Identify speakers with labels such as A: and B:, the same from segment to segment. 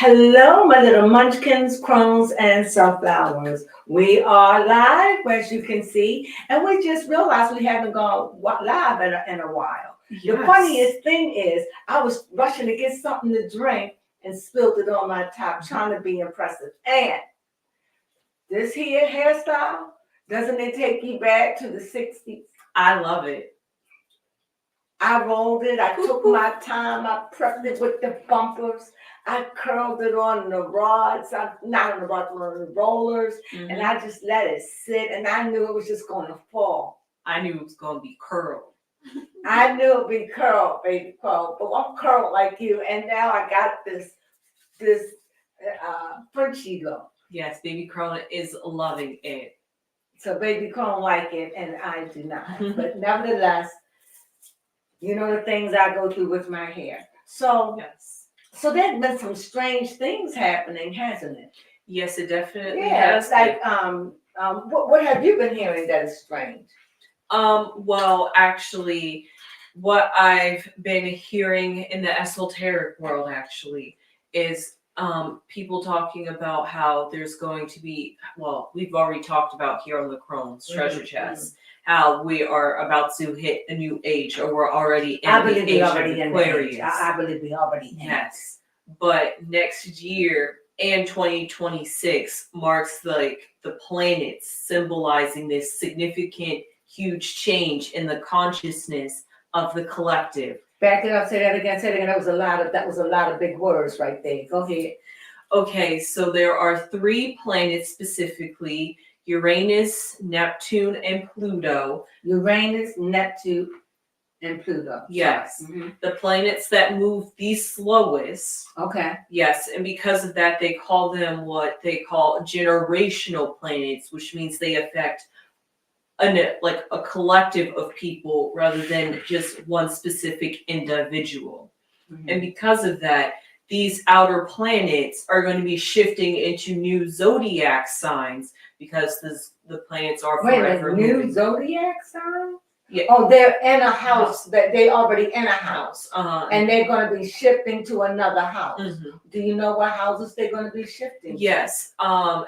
A: Hello, my little munchkins, crones, and sunflowers. We are live, as you can see, and we just realized we haven't gone live in a while. The funniest thing is, I was rushing to get something to drink and spilled it on my top, trying to be impressive. And this here hairstyle, doesn't it take you back to the 60s?
B: I love it.
A: I rolled it, I took my time, I prepped it with the bumpers, I curled it on the rods, not on the rods, on the rollers, and I just let it sit, and I knew it was just going to fall.
B: I knew it was going to be curled.
A: I knew it'd be curled, baby curl, but I'm curled like you, and now I got this Frenchie look.
B: Yes, baby curl is loving it.
A: So baby curl like it, and I do not. But nevertheless, you know the things I go through with my hair. So
B: yes.
A: So there's been some strange things happening, hasn't it?
B: Yes, it definitely has.
A: Like what have you been hearing that is strange?
B: Well, actually, what I've been hearing in the esoteric world actually is people talking about how there's going to be, well, we've already talked about here on the Crohn's Treasure Chest, how we are about to hit a new age, or we're already in the age of Aquarius.
A: I believe we already in.
B: Yes. But next year and 2026 marks like the planets symbolizing this significant, huge change in the consciousness of the collective.
A: Back it up, say that again. That was a lot of big words right there. Go ahead.
B: Okay, so there are 3 planets specifically: Uranus, Neptune, and Pluto.
A: Uranus, Neptune, and Pluto.
B: Yes. The planets that move the slowest.
A: Okay.
B: Yes, and because of that, they call them what they call generational planets, which means they affect a collective of people rather than just one specific individual. And because of that, these outer planets are going to be shifting into new zodiac signs because the planets are forever moving.
A: New zodiac signs?
B: Yeah.
A: Oh, they're in a house that they already in a house, and they're going to be shifting to another house. Do you know what houses they're going to be shifting?
B: Yes.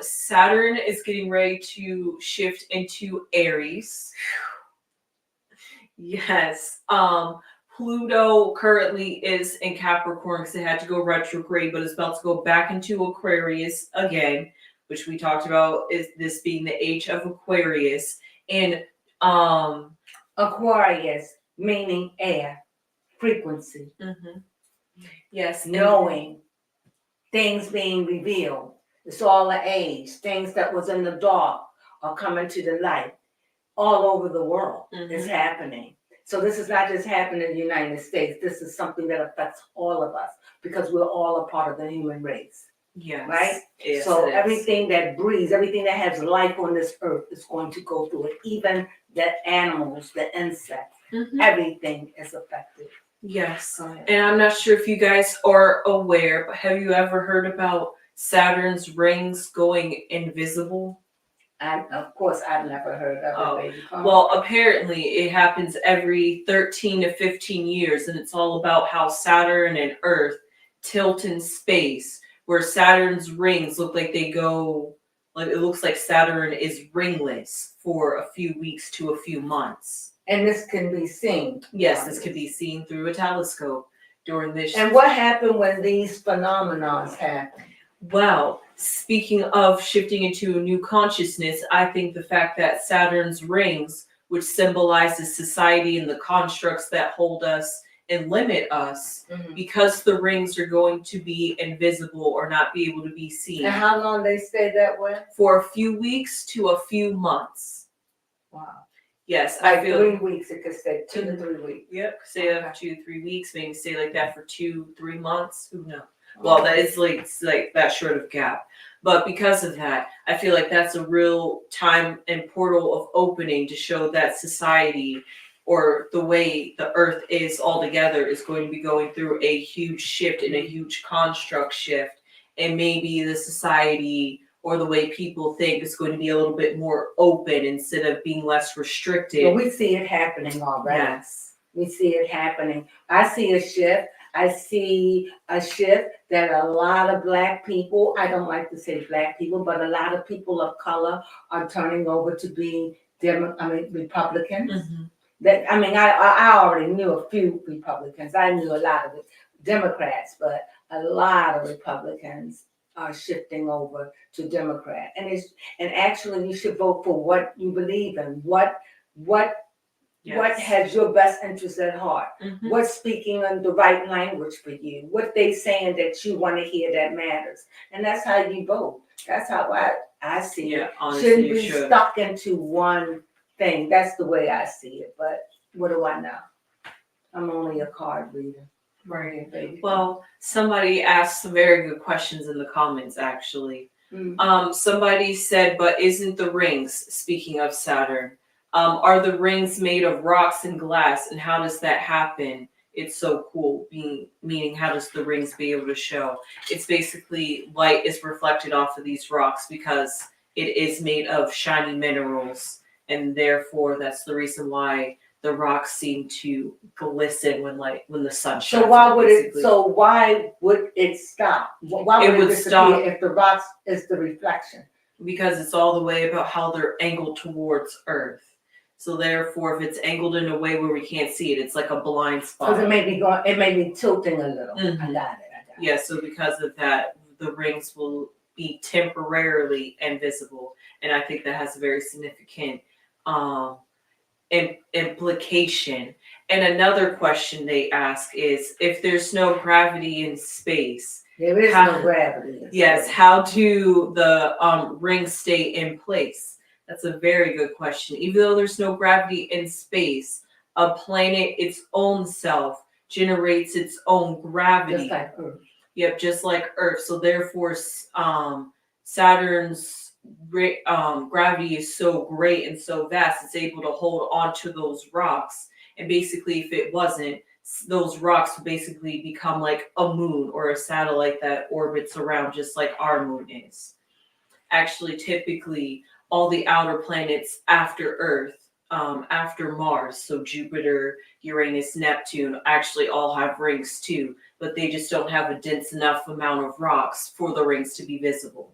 B: Saturn is getting ready to shift into Aries. Yes. Pluto currently is in Capricorn because it had to go retrograde, but it's about to go back into Aquarius again, which we talked about is this being the age of Aquarius. And
A: Aquarius, meaning air, frequency.
B: Yes.
A: Knowing, things being revealed. It's all the age. Things that was in the dark are coming to the light. All over the world is happening. So this is not just happening in the United States. This is something that affects all of us because we're all a part of the human race.
B: Yes.
A: Right?
B: Yes,
A: so everything that breathes, everything that has life on this earth is going to go through it. Even the animals, the insects, everything is affected.
B: Yes. And I'm not sure if you guys are aware, but have you ever heard about Saturn's rings going invisible?
A: Of course, I've never heard of it.
B: Well, apparently it happens every 13 to 15 years, and it's all about how Saturn and Earth tilt in space, where Saturn's rings look like they go, like it looks like Saturn is ringless for a few weeks to a few months.
A: And this can be seen.
B: Yes, this can be seen through a telescope during this.
A: And what happened when these phenomena happen?
B: Well, speaking of shifting into a new consciousness, I think the fact that Saturn's rings, which symbolizes society and the constructs that hold us and limit us, because the rings are going to be invisible or not be able to be seen.
A: And how long they stay that way?
B: For a few weeks to a few months.
A: Wow.
B: Yes,
A: like I feel 3 weeks. It could stay 2 to 3 weeks.
B: Yep, stay up 2 to 3 weeks. Maybe stay like that for 2-3 months. Who knows? Well, that is like that short of gap. But because of that, I feel like that's a real time and portal of opening to show that society, or the way the earth is altogether, is going to be going through a huge shift and a huge construct shift. And maybe the society or the way people think is going to be a little bit more open instead of being less restricted.
A: Well, we see it happening already.
B: Yes.
A: We see it happening. I see a shift. I see a shift that a lot of Black people, I don't like to say Black people, but a lot of people of color are turning over to be Republicans.
B: Mm-hmm.
A: That I already knew a few Republicans. I knew a lot of Democrats, but a lot of Republicans are shifting over to Democrat. And actually you should vote for what you believe in. What has your best interest at heart?
B: Mm-hmm.
A: What's speaking in the right language for you? What they saying that you want to hear that matters? And that's how you vote. That's how I see it.
B: Honestly,
A: Shouldn't be stuck into one thing. That's the way I see it. But what do I know? I'm only a card reader.
B: Right. Well, somebody asked some very good questions in the comments, actually.
A: Mm-hmm.
B: Somebody said, but isn't the rings, speaking of Saturn, are the rings made of rocks and glass, and how does that happen? It's so cool. Meaning, how does the rings be able to show? It's basically light is reflected off of these rocks because it is made of shiny minerals, and therefore that's the reason why the rocks seem to glisten when the sun shines.
A: So why would it? So why would it stop? Why would it stop if the rocks is the reflection?
B: Because it's all the way about how they're angled towards Earth. So therefore, if it's angled in a way where we can't see it, it's like a blind spot.
A: Because it may be tilting a little.
B: Mm-hmm.
A: I got it.
B: Yeah. So because of that, the rings will be temporarily invisible, and I think that has a very significant implication. And another question they ask is, if there's no gravity in space,
A: there is no gravity.
B: Yes, how do the rings stay in place? That's a very good question. Even though there's no gravity in space, a planet its own self generates its own gravity.
A: Just like Earth.
B: Yep, just like Earth. So therefore, Saturn's gravity is so great and so vast, it's able to hold on to those rocks. And basically, if it wasn't, those rocks would basically become like a moon or a satellite that orbits around just like our moon is. Actually, typically, all the outer planets after Earth, after Mars, so Jupiter, Uranus, Neptune, actually all have rings too, but they just don't have a dense enough amount of rocks for the rings to be visible.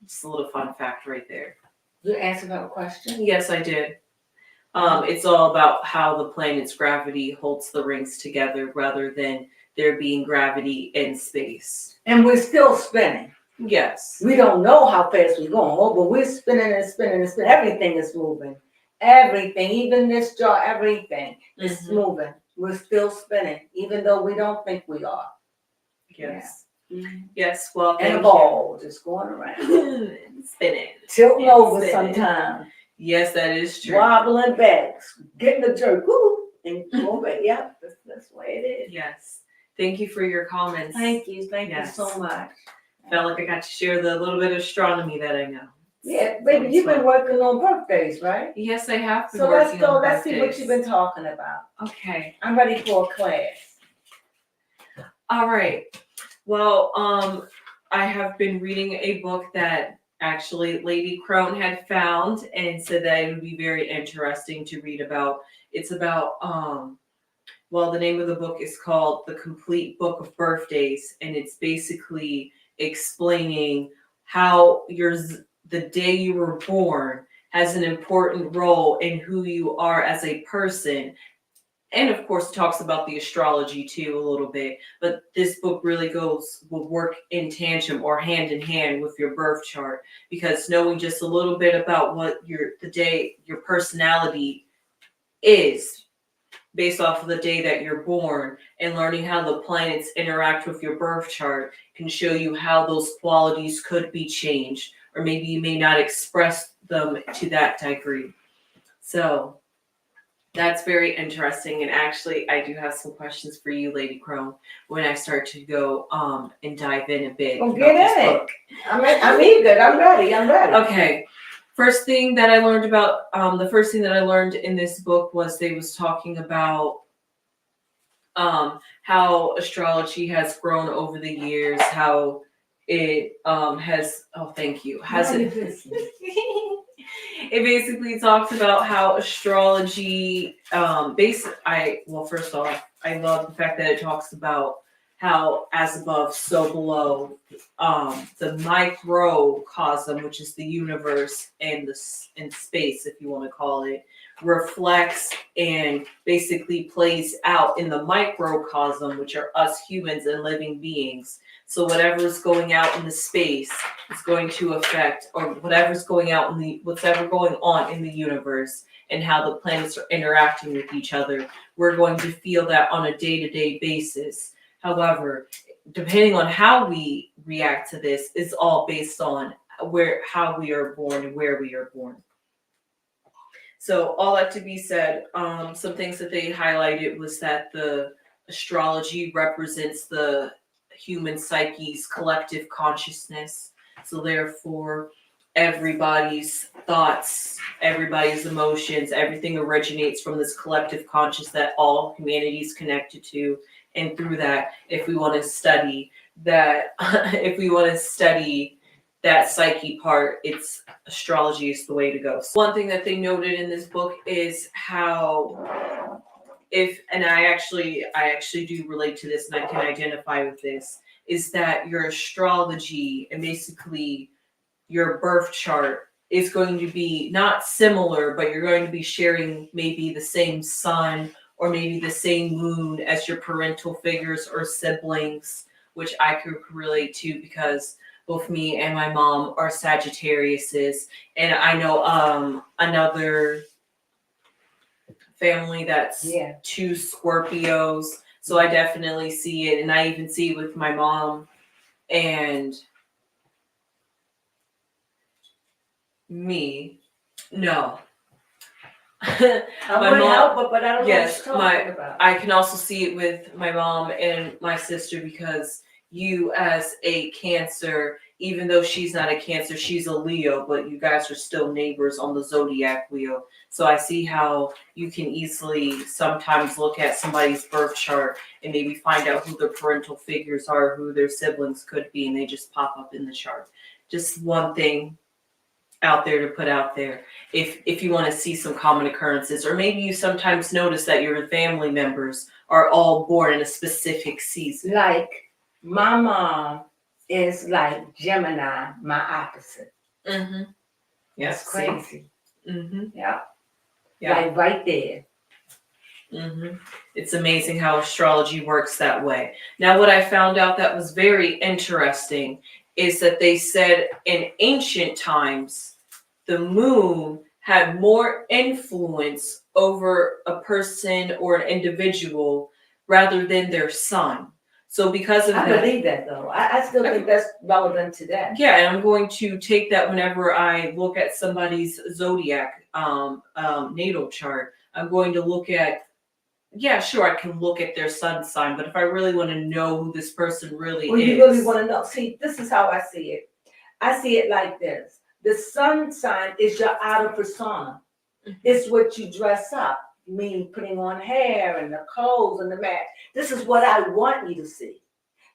B: Just a little fun fact right there.
A: You answered that question?
B: Yes, I did. It's all about how the planet's gravity holds the rings together rather than there being gravity in space.
A: And we're still spinning.
B: Yes.
A: We don't know how fast we're going, but we're spinning and spinning and spinning. Everything is moving. Everything, even this jar, everything is moving. We're still spinning, even though we don't think we are.
B: Yes.
A: Yeah. Mm-hmm.
B: Yes, well,
A: and a ball just going around.
B: Spinning.
A: Tilting over sometimes.
B: Yes, that is true.
A: Wobbling back, getting the jerk, woo, and moving. Yep, that's the way it is.
B: Yes. Thank you for your comments.
A: Thank you so much.
B: Felt like I got to share the little bit of astronomy that I know.
A: Yeah, baby, you've been working on birthdays, right?
B: Yes, I have been
A: so
B: working
A: let's go.
B: on
A: Let's
B: birthdays.
A: see what you've been talking about.
B: Okay.
A: I'm ready for a class.
B: All right. Well, I have been reading a book that actually Lady Crone had found and said that it would be very interesting to read about. It's about, the name of the book is called The Complete Book of Birthdays, and it's basically explaining how the day you were born has an important role in who you are as a person. And of course, it talks about the astrology too a little bit. But this book really will work in tandem or hand in hand with your birth chart, because knowing just a little bit about what your personality is based off of the day that you're born, and learning how the planets interact with your birth chart can show you how those qualities could be changed, or maybe you may not express them to that degree. So that's very interesting. And actually, I do have some questions for you, Lady Crone, when I start to go and dive in a bit.
A: Well, get in it. I'm eager. I'm ready.
B: Okay. First thing that I learned about, the first thing that I learned in this book was they was talking about how astrology has grown over the years, how it has, oh, thank you. it basically talks about how astrology, first off, I love the fact that it talks about how as above, so below, the microcosm, which is the universe and and space, if you want to call it, reflects and basically plays out in the microcosm, which are us humans and living beings. So whatever's going out in the space is going to affect, or whatever's going out in whatever going on in the universe and how the planets are interacting with each other. We're going to feel that on a day-to-day basis. However, depending on how we react to this is all based on how we are born and where we are born. So all that to be said, some things that they highlighted was that the astrology represents the human psyche's collective consciousness. So therefore, everybody's thoughts, everybody's emotions, everything originates from this collective conscious that all humanity is connected to. And through that, if we want to study that, that psyche part, it's astrology is the way to go. So one thing that they noted in this book is how and I actually do relate to this and I can identify with this, is that your astrology and basically your birth chart is going to be not similar, but you're going to be sharing maybe the same sun or maybe the same moon as your parental figures or siblings, which I could relate to because both me and my mom are Sagittariuses, and I know another family that's two Scorpios. So I definitely see it, and I even see it with my mom and me. No.
A: I would help, but I don't know what you're talking about.
B: I can also see it with my mom and my sister because you as a Cancer, even though she's not a Cancer, she's a Leo, but you guys are still neighbors on the zodiac wheel. So I see how you can easily sometimes look at somebody's birth chart and maybe find out who their parental figures are, who their siblings could be, and they just pop up in the chart. Just one thing out there to put out there if you want to see some common occurrences, or maybe you sometimes notice that your family members are all born in a specific season.
A: Like my mom is like Gemini, my opposite.
B: Mm-hmm.
A: That's crazy.
B: Mm-hmm.
A: Yeah.
B: Like
A: right there.
B: Mm-hmm. It's amazing how astrology works that way. Now, what I found out that was very interesting is that they said in ancient times, the moon had more influence over a person or an individual rather than their sun. So because of
A: that,
B: I
A: believe that though. I still think that's relevant today.
B: Yeah, and I'm going to take that whenever I look at somebody's zodiac natal chart. I'm going to look at, I can look at their sun sign, but if I really want to know who this person really is.
A: You really want to know. See, this is how I see it. I see it like this. The sun sign is your outer persona. Mm-hmm. It's what you dress up, meaning putting on hair and the clothes and the mask. This is what I want you to see.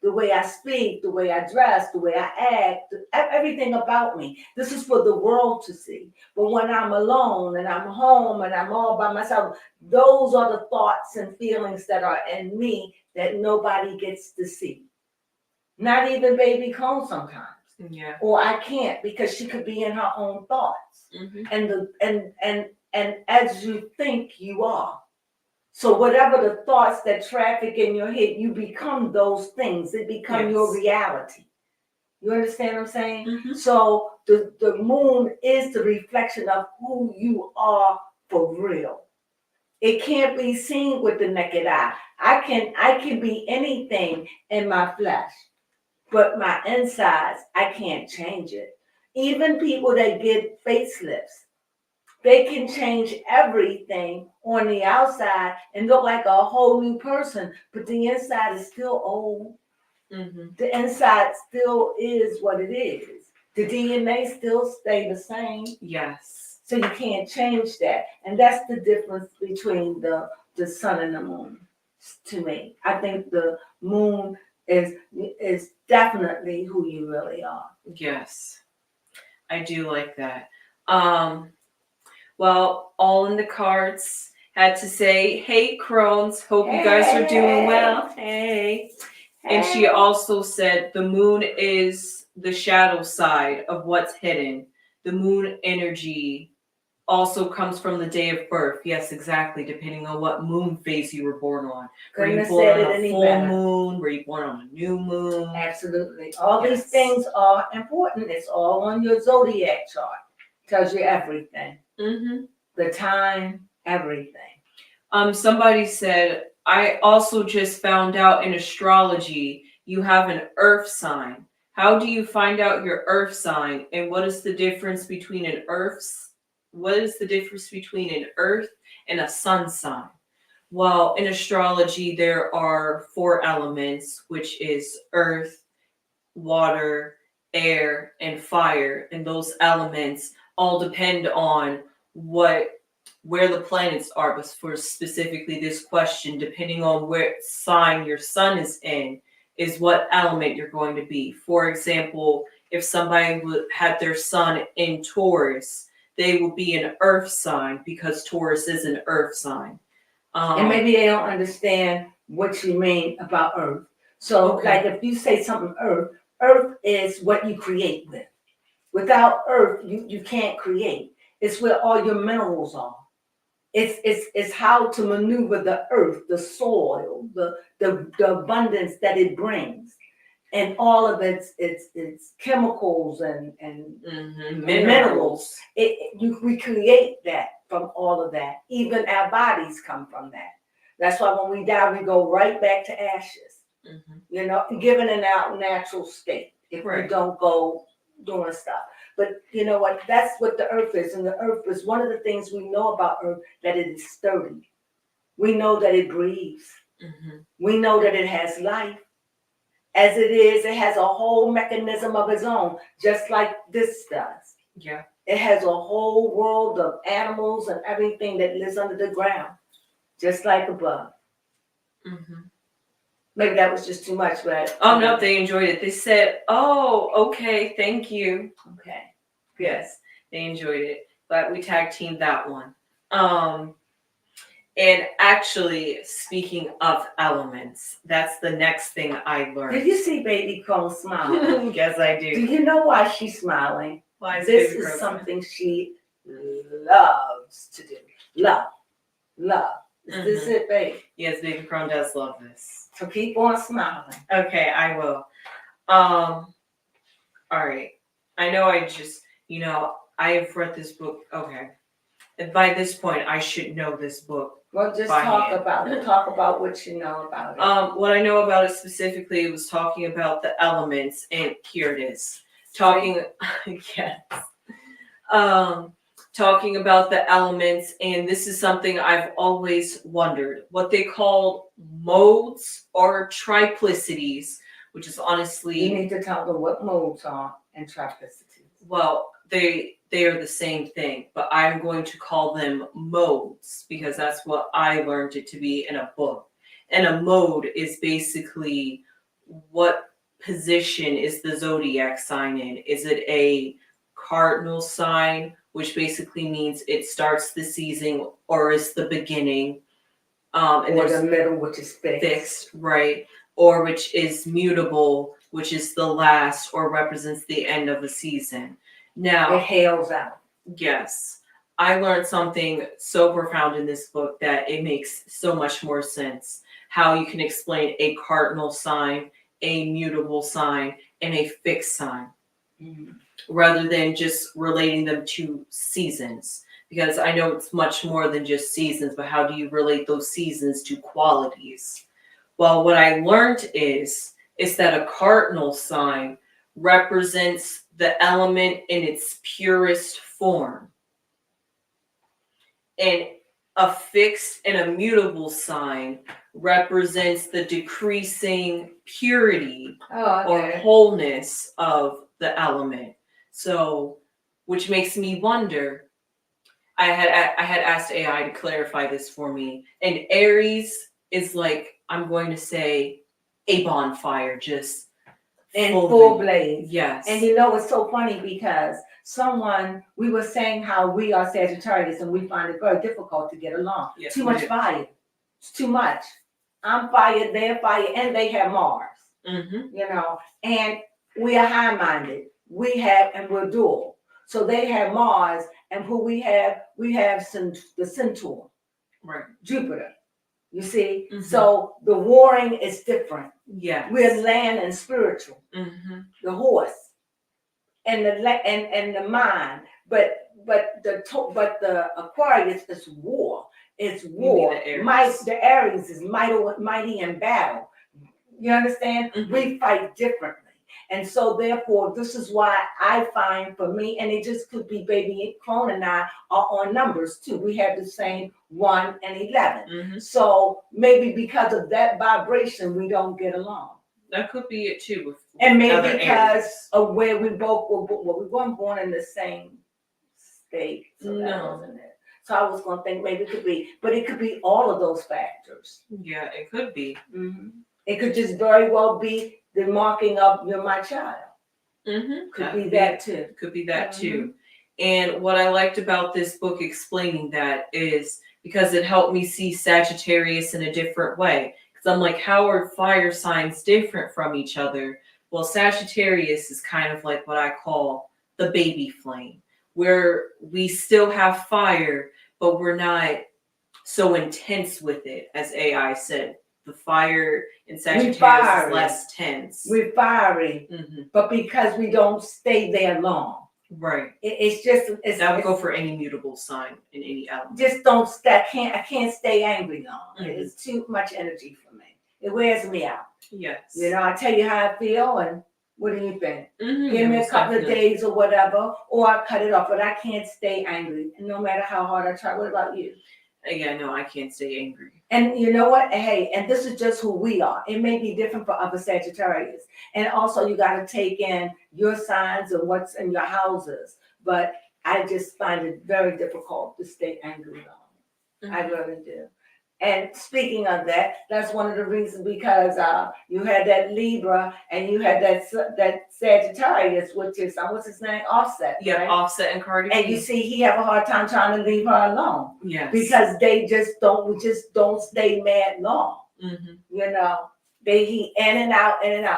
A: The way I speak, the way I dress, the way I act, everything about me. This is for the world to see. But when I'm alone and I'm home and I'm all by myself, those are the thoughts and feelings that are in me that nobody gets to see. Not even baby Cone sometimes.
B: Yeah.
A: Or I can't because she could be in her own thoughts.
B: Mm-hmm.
A: And as you think, you are. So whatever the thoughts that traffic in your head, you become those things. It becomes your reality. You understand what I'm saying?
B: Mm-hmm.
A: So the moon is the reflection of who you are for real. It can't be seen with the naked eye. I can be anything in my flesh, but my insides, I can't change it. Even people that get facelifts, they can change everything on the outside and look like a whole new person, but the inside is still old. Mm-hmm. The inside still is what it is. The DNA still stay the same.
B: Yes.
A: So you can't change that. And that's the difference between the sun and the moon to me. I think the moon is definitely who you really are.
B: Yes. I do like that. Well, all in the cards. Had to say, hey, Crohn's, hope you guys are doing well. Hey. And she
A: Hey.
B: also said the moon is the shadow side of what's hidden. The moon energy also comes from the day of birth. Yes, exactly. Depending on what moon phase you were born on. Were you
A: Couldn't have
B: born
A: said
B: on
A: it
B: a
A: any
B: full
A: better.
B: moon? Were you born on a new moon?
A: Absolutely. All these
B: Yes.
A: things are important. It's all on your zodiac chart. Tells you everything.
B: Mm-hmm.
A: The time, everything.
B: Somebody said, I also just found out in astrology you have an earth sign. How do you find out your earth sign, and what is the difference between an earth and a sun sign? Well, in astrology there are 4 elements, which is earth, water, air, and fire, and those elements all depend on where the planets are. But for specifically this question, depending on where sign your sun is in, is what element you're going to be. For example, if somebody had their sun in Taurus, they will be an earth sign because Taurus is an earth sign.
A: And maybe they don't understand what you mean about earth. So,
B: Okay.
A: like if you say something earth is what you create with. Without earth, you can't create. It's where all your minerals are. It's how to maneuver the earth, the soil, the abundance that it brings, and all of its chemicals and minerals. We create that from all of that. Even our bodies come from that. That's why when we die, we go right back to ashes. Given in our natural state if we don't go doing stuff. But you know what? That's what the earth is. And the earth is one of the things we know about earth, that it is sturdy. We know that it breathes. We know that it has life. As it is, it has a whole mechanism of its own, just like this does.
B: Yeah.
A: It has a whole world of animals and everything that lives under the ground, just like above. Maybe that was just too much, but
B: oh no, they enjoyed it. They said, "Oh, okay, thank you."
A: Okay.
B: Yes, they enjoyed it. But we tag teamed that one. And actually, speaking of elements, that's the next thing I learned.
A: Did you see Baby Cole smiling?
B: Yes, I do.
A: Do you know why she's smiling?
B: Why is
A: This
B: Baby
A: is
B: Crow
A: something she loves to do. Love. Is this it, babe?
B: Yes, Baby Crow does love this.
A: So keep on smiling.
B: Okay, I will. All right. I know I've read this book. Okay. And by this point, I should know this book.
A: Well, just
B: by
A: talk
B: hand.
A: about it. Talk about what you know about it.
B: What I know about it specifically, it was talking about the elements, and here it is. Talking about the elements, and this is something I've always wondered. What they call modes or triplicities, which is honestly...
A: You need to tell them what modes are and triplicities.
B: Well, they are the same thing, but I'm going to call them modes because that's what I learned it to be in a book. And a mode is basically what position is the zodiac sign in. Is it a cardinal sign, which basically means it starts the season, or is the beginning? And
A: or the middle, which is fixed.
B: Right. Or which is mutable, which is the last or represents the end of a season. Now,
A: it hails out.
B: Yes. I learned something so profound in this book that it makes so much more sense. How you can explain a cardinal sign, a mutable sign, and a fixed sign, rather than just relating them to seasons. Because I know it's much more than just seasons, but how do you relate those seasons to qualities? Well, what I learned is that a cardinal sign represents the element in its purest form. And a fixed and a mutable sign represents the decreasing purity or wholeness of the element. So, which makes me wonder, I had asked AI to clarify this for me. And Aries is like, I'm going to say, a bonfire, just
A: in
B: Fully.
A: full blaze.
B: Yes.
A: And you know, it's so funny because we were saying how we are Sagittarius and we find it very difficult to get along.
B: Yes,
A: Too
B: we
A: much
B: do.
A: fire. It's too much. I'm fire, they're fire, and they have Mars,
B: Mm-hmm.
A: you know, and we are high-minded. And we're dual. So they have Mars, and who we have the Centaur,
B: Right.
A: Jupiter. You see?
B: Mhm.
A: So the warring is different.
B: Yes.
A: We're land and spiritual.
B: Mm-hmm.
A: The horse and the mind, but the Aquarius is war. It's war.
B: the Aries.
A: The Aries is mighty in battle. You understand?
B: Mhm.
A: We fight differently. And so therefore, this is why I find for me, and it just could be baby Crone and I are on numbers too. We have the same 1 and 11.
B: Mm-hmm.
A: So maybe because of that vibration, we don't get along.
B: That could be it too. With
A: And maybe
B: other
A: because
B: Aries.
A: of where we both we weren't born in the same state. So that
B: No.
A: wasn't it. So I was going to think maybe it could be, but it could be all of those factors.
B: Yeah, it could be.
A: Mm-hmm. It could just very well be the marking of you're my child.
B: Mm-hmm.
A: Could be that too.
B: Could be that too. And what I liked about this book explaining that is because it helped me see Sagittarius in a different way. Because I'm like, how are fire signs different from each other? Well, Sagittarius is kind of like what I call the baby flame, where we still have fire, but we're not so intense with it, as AI said. The fire in Sagittarius is less tense.
A: We're fiery, but because we don't stay there long.
B: Right.
A: That
B: would go for any mutable sign in any element.
A: Just don't stay. I can't stay angry long. It's too much energy for me. It wears me out.
B: Yes.
A: You know, I tell you how I feel, and what do you think?
B: Mm-hmm.
A: Give me a couple of days or whatever, or I cut it off. But I can't stay angry, no matter how hard I try. What about you?
B: Yeah, no, I can't stay angry.
A: And you know what? Hey, and this is just who we are. It may be different for other Sagittarius. And also you got to take in your signs and what's in your houses. But I just find it very difficult to stay angry long. I really do. And speaking of that, that's one of the reasons because you had that Libra and you had that Sagittarius, which is what's his name, Offset.
B: Yeah, right? Offset and Cardi B.
A: And you see, he have a hard time trying to leave her alone.
B: Yes.
A: Because they just don't stay mad long.
B: Mm-hmm.
A: You know, he in and out.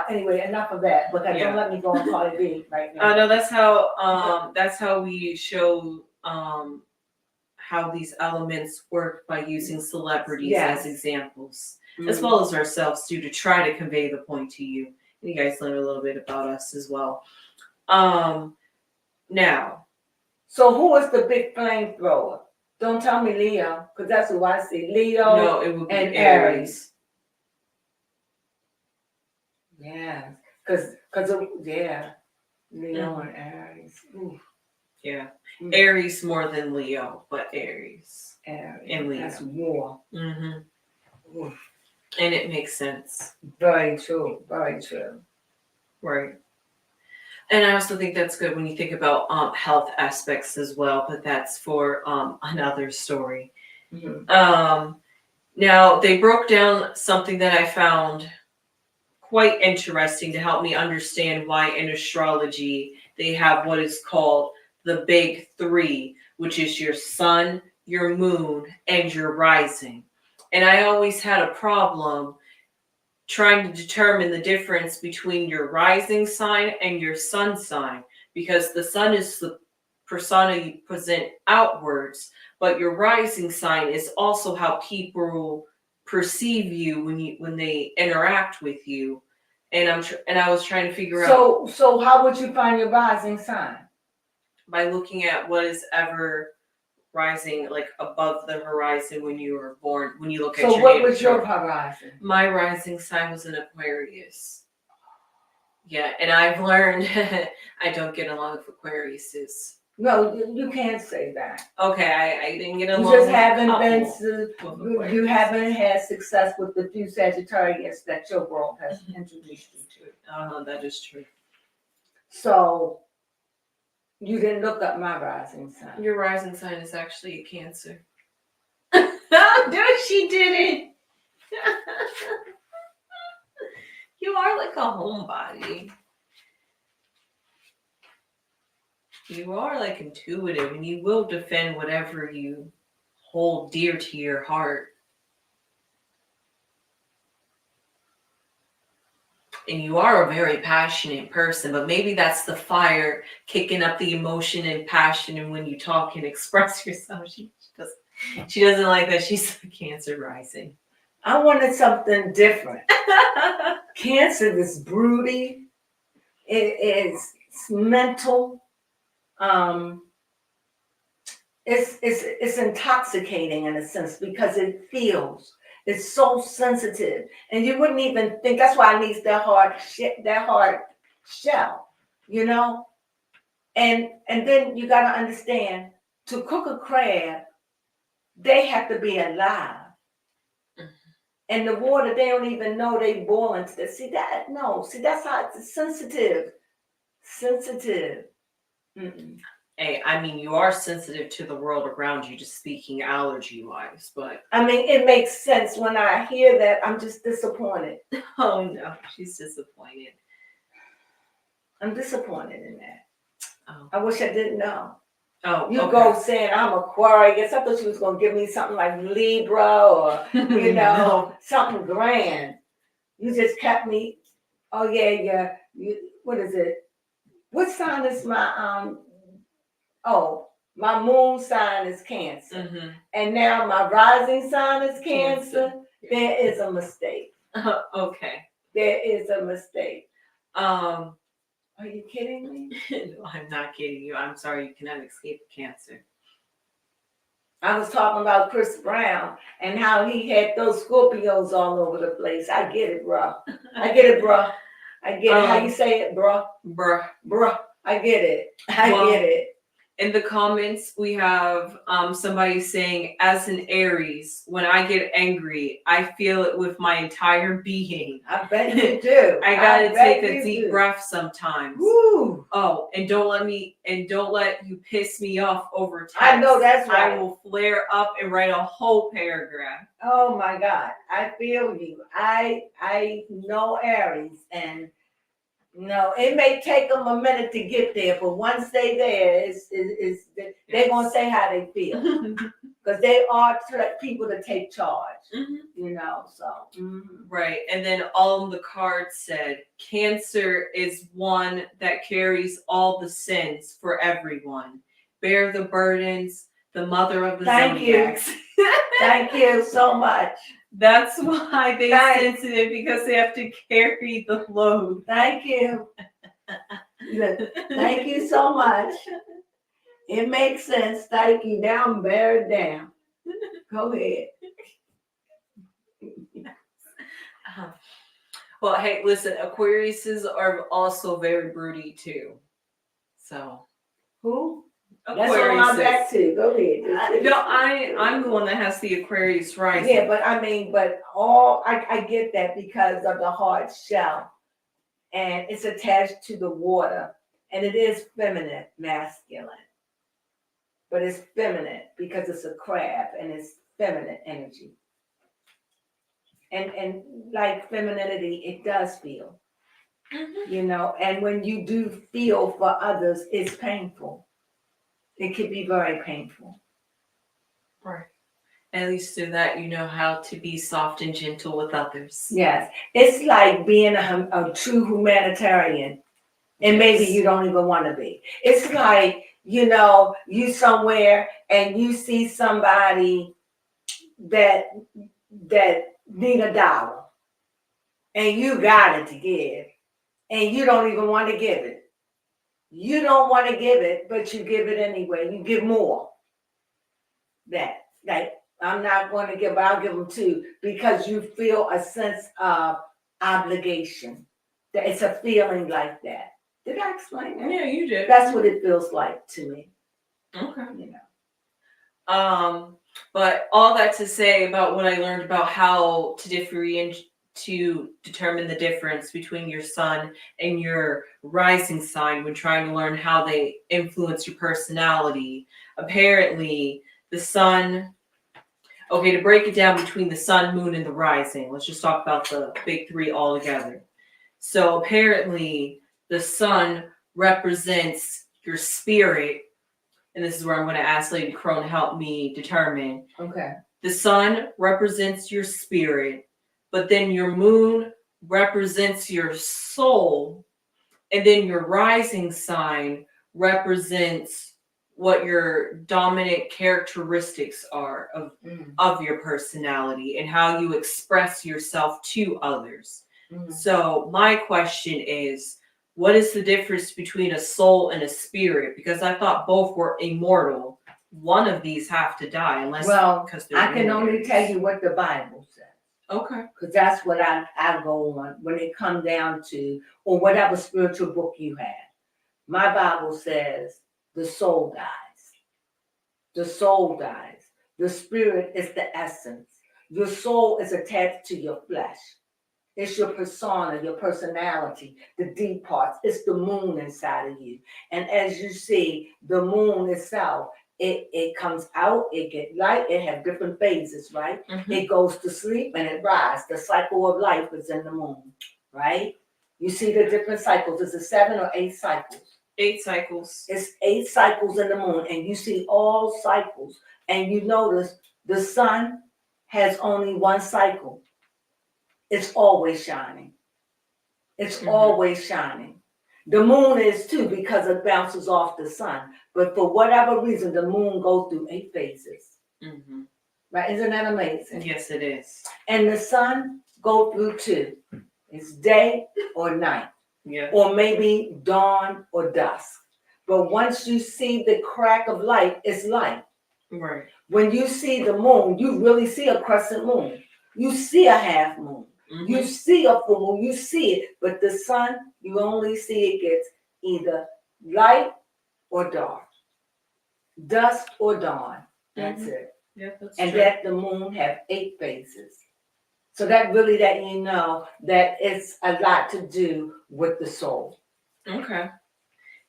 A: Anyway, enough of that. Because don't let me go on Cardi B right now.
B: No, that's how we show how these elements work by using celebrities as examples, as well as ourselves too, to try to convey the point to you. And you guys learn a little bit about us as well. Now.
A: So who is the big flamethrower? Don't tell me Leo, because that's who I see. Leo.
B: No, it would be
A: and
B: Aries.
A: Yeah, because Leo and Aries. Ooh.
B: Yeah, Aries more than Leo, but Aries.
A: And Leo. That's war.
B: Mm-hmm. And it makes sense.
A: Very true. Very true.
B: Right. And I also think that's good when you think about health aspects as well, but that's for another story. Mm-hmm. Now, they broke down something that I found quite interesting to help me understand why in astrology they have what is called the big three, which is your sun, your moon, and your rising. And I always had a problem trying to determine the difference between your rising sign and your sun sign, because the sun is the persona you present outwards, but your rising sign is also how people perceive you when they interact with you. And I was trying to figure out.
A: So how would you find your rising sign?
B: By looking at what is ever rising like above the horizon when you were born, when you look at your
A: So what was your horizon?
B: My rising sign was an Aquarius. Yeah, and I've learned I don't get along with Aquariuses.
A: No, you can't say that.
B: Okay, I didn't get along.
A: You just haven't you haven't had success with the few Sagittarius that your world has introduced you to.
B: That is true.
A: So you didn't look up my rising sign.
B: Your rising sign is actually a Cancer. No, she didn't. You are like a homebody. You are like intuitive, and you will defend whatever you hold dear to your heart. And you are a very passionate person, but maybe that's the fire kicking up the emotion and passion. And when you talk and express yourself, she doesn't like that. She's Cancer rising.
A: I wanted something different. Cancer is broody. It's mental. It's intoxicating in a sense because it feels. It's so sensitive, and you wouldn't even think. That's why it needs that hard shell, you know. And then you got to understand, to cook a crab, they have to be alive. And the water, they don't even know they boiling. See that? No. See, that's how it's sensitive. Sensitive. Mm-mm.
B: Hey, I mean, you are sensitive to the world around you, just speaking allergy-wise, but...
A: I mean, it makes sense. When I hear that, I'm just disappointed.
B: Oh, no, she's disappointed.
A: I'm disappointed in that.
B: Oh.
A: I wish I didn't know.
B: Oh,
A: You
B: okay.
A: go saying I'm Aquarius. I thought she was going to give me something like Libra or, you know, something grand. You just kept me, oh, yeah. What is it? What sign is my, my moon sign is Cancer.
B: Mm-hmm.
A: And now my rising sign is Cancer.
B: Yeah.
A: There is a mistake.
B: Okay.
A: There is a mistake.
B: Are
A: you kidding me?
B: No, I'm not kidding you. I'm sorry, you cannot escape Cancer.
A: I was talking about Chris Brown and how he had those Scorpios all over the place. I get it, bro. I get it, bro. I get it. How you say it, bro? Bruh. I get it. I get it.
B: In the comments, we have somebody saying, as an Aries, when I get angry, I feel it with my entire being.
A: I bet you do.
B: I gotta take a deep breath sometimes.
A: Woo.
B: Oh, and don't let you piss me off over text.
A: I know that's right.
B: I will flare up and write a whole paragraph.
A: Oh my God. I feel you. I know Aries, and no, it may take them a minute to get there, but once they there, they're gonna say how they feel, because they are people to take charge, you know. So
B: right, and then all the cards said, Cancer is one that carries all the sins for everyone. Bear the burdens, the mother of the zodiacs.
A: Thank you so much.
B: That's why they're sensitive, because they have to carry the load.
A: Thank you. Thank you so much. It makes sense. Thank you. Now I'm bear it down. Go ahead.
B: Well, hey, listen, Aquariuses are also very broody too. So
A: who?
B: Aquarius.
A: That's on my back too. Go ahead.
B: No, I'm the one that has the Aquarius rising.
A: Yeah, but I mean, I get that because of the hard shell, and it's attached to the water, and it is feminine, masculine, but it's feminine because it's a crab and it's feminine energy, and like femininity, it does feel, you know, and when you do feel for others, it's painful. It could be very painful.
B: Right. At least through that, you know how to be soft and gentle with others.
A: Yes. It's like being a true humanitarian. And maybe you don't even want to be. It's like, you know, you somewhere and you see somebody that need $1. And you got it to give. And you don't even want to give it. You don't want to give it, but you give it anyway. You give more. Like, I'm not going to give, but I'll give them 2 because you feel a sense of obligation. That it's a feeling like that. Did I explain that?
B: Yeah, you did.
A: That's what it feels like to me.
B: Okay.
A: You know.
B: But all that to say about what I learned about how to determine the difference between your sun and your rising sign when trying to learn how they influence your personality. Apparently, the sun, okay, to break it down between the sun, moon, and the rising, let's just talk about the big 3 all together. So apparently, the sun represents your spirit, and this is where I'm going to ask Lady Crone to help me determine.
A: Okay.
B: The sun represents your spirit, but then your moon represents your soul, and then your rising sign represents what your dominant characteristics are of your personality and how you express yourself to others. So my question is, what is the difference between a soul and a spirit? Because I thought both were immortal. One of these have to die unless because they're
A: I can only tell you what the Bible says.
B: Okay.
A: Because that's what I go on when it comes down to, or whatever spiritual book you have. My Bible says the soul dies. The soul dies. The spirit is the essence. Your soul is attached to your flesh. It's your persona, your personality, the deep parts. It's the moon inside of you. And as you see, the moon itself, it comes out, it gets light, it has different phases, right?
B: Mm-hmm.
A: It goes to sleep and it rises. The cycle of life is in the moon, right? You see the different cycles. Is it 7 or 8 cycles?
B: 8 cycles.
A: It's 8 cycles in the moon, and you see all cycles. And you notice the sun has only 1 cycle. It's always shining. It's always shining. The moon is too, because it bounces off the sun. But for whatever reason, the moon goes through 8 phases. Right? Isn't that amazing?
B: Yes, it is.
A: And the sun goes through 2. It's day or night.
B: Yeah.
A: Or maybe dawn or dusk. But once you see the crack of light, it's light.
B: Right.
A: When you see the moon, you really see a crescent moon. You see a half moon. You see a full moon. You see it. But the sun, you only see it gets either light or dark. Dusk or dawn. That's it.
B: Yeah, that's
A: and
B: true.
A: that the moon have 8 phases. So that really let you know that it's a lot to do with the soul.
B: Okay.